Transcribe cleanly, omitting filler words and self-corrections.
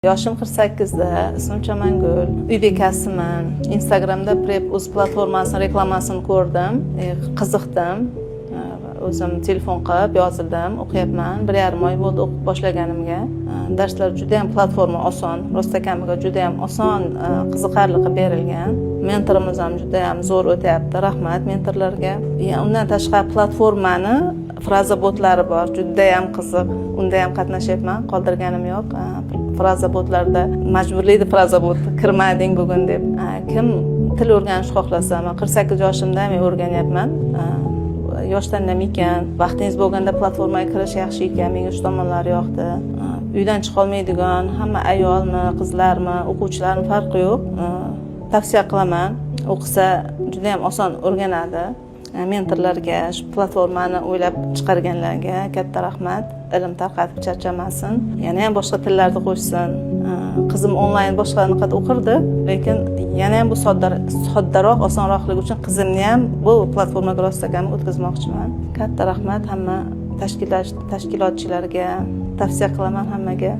Yoshim 48da, ismim Chamangul, uy bekasiman. Instagramda Prep.uz platformasini reklamasini ko'rdim, qiziqdim. O'zim telefon qilib yozildim, o'qiyapman. 1,5 oy bo'ldi o'qib boshlaganimga. Darslar juda ham platforma oson, rostakamiga juda ham oson, qiziqarli qilib berilgan. Mentorimiz ham juda ham zo'r o'tyapti. Rahmat mentorlarga. Undan tashqari platformani frazabotlari bor, juda ham qiziq. Unda ham qatnashyapman, qoldirganim yo'q. Frazabotlarda majburlaydi frazabot kirmading bugun deb. Kim til o'rganish xohlasa, men 48 yoshimda men o'rganyapman. Yoshdan nima ekan, vaqtingiz bo'lganda platformaga kirish yaxshi ekan, menga shu tomonlari yoqdi. Uydan chiqa olmaydigan hamma ayolmi, qizlarmi, o'quvchilarmi farqi yo'q. Tavsiya qilaman. O'qisa juda ham oson o'rganadi. Mentorlarga, shu platformani o'ylab chiqarganlarga katta rahmat. Ilm tarqatib charchamasin. Yana ham boshqa tillarni qo'shsin. Qizim onlayn boshqalarni o'qirdi, lekin yana ham bu soddaroq, osonroqligi uchun qizimni ham bu platformaga rostakam o'tkazmoqchiman. Katta rahmat hamma tashkilotchilarga, tavsiya qilaman hammaga.